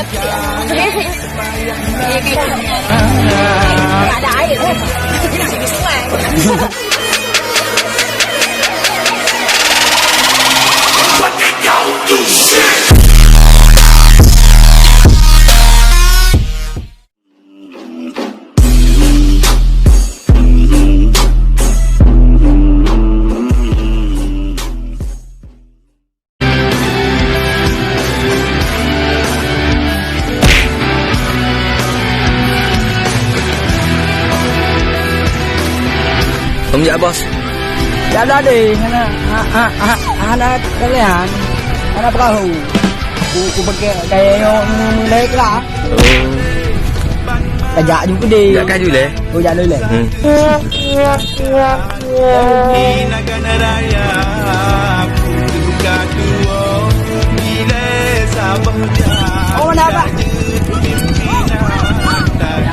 Nggak ada air. Di sungai. Không dạ bos. Dạ đó đi, anak kalian, anak perahu. Ku pakai kayak mulai kelah. Kajak juga di. Dạ cái gì lệ? Oh dạ dulu. Oh mana pak?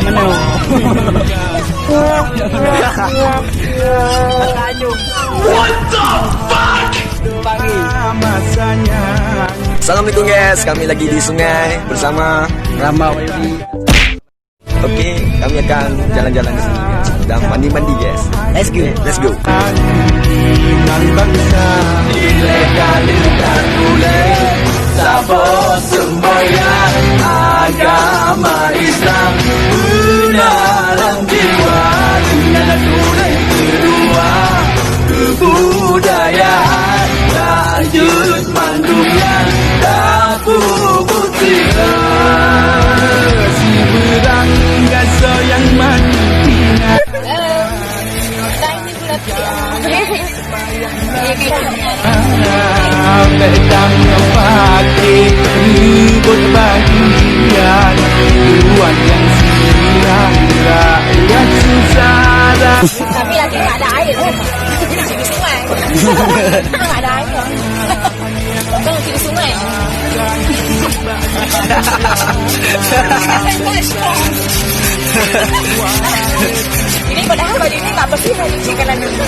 Mana? Assalamualaikum guys, kami lagi di sungai bersama Rama Widi. Oke, kami akan jalan-jalan di sini guys. Dan mandi-mandi guys. Let's go. Let's go. Semboyan agama Islam menalam jiwa dengan nilai kedua kebudayaan lanjut mandungnya dapu putih si berang gaso yang mantina. Betang yang pakai ribut bagian tuan yang siang rakyat susah. Tapi lagi nggak ada air. Di sungai. Nggak ada air. Bang di sungai. Ini padahal baju ini nggak bersih dari cikalan dulu.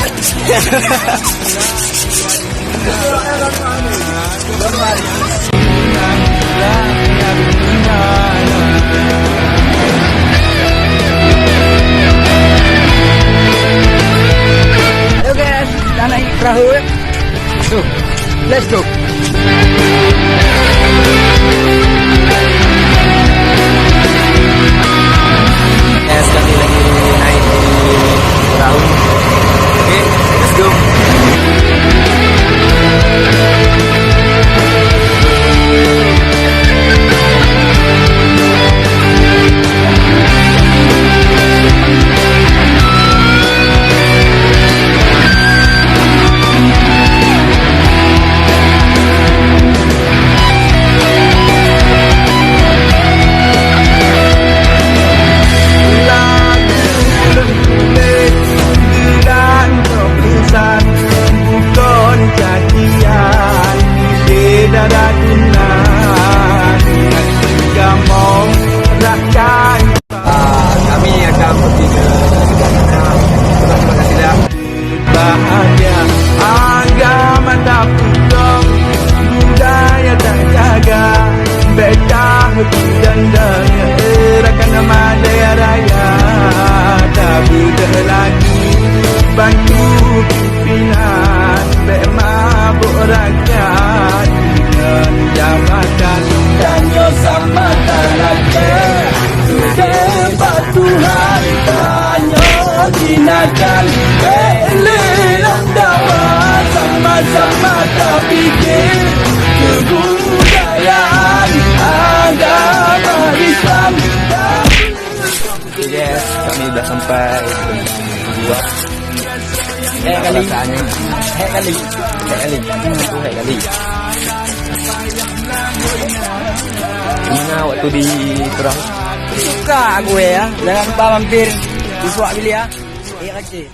Ayo guys, kita naik perahu ya. Let's go. Guys, kami lagi naik di perahu. Oke, let's go. Kami akan pergi ke negara. Terima kasih dah. Bahagia agama tak putus budaya tak jaga beda hati dan daya erakan nama daya raya tak budak lagi bantu pimpinan bek mabuk rakyat dengan jabatan dan sama rakyat debat Tuhan tanya dinakan lelang dapat sama-sama tak fikir kebudayaan agama Islam. Oke guys, kami udah sampai dua. Kali. Kali. Gimana waktu di perahu? Suka gue ya. Jangan lupa mampir di Suak Bilia. Iya kecil.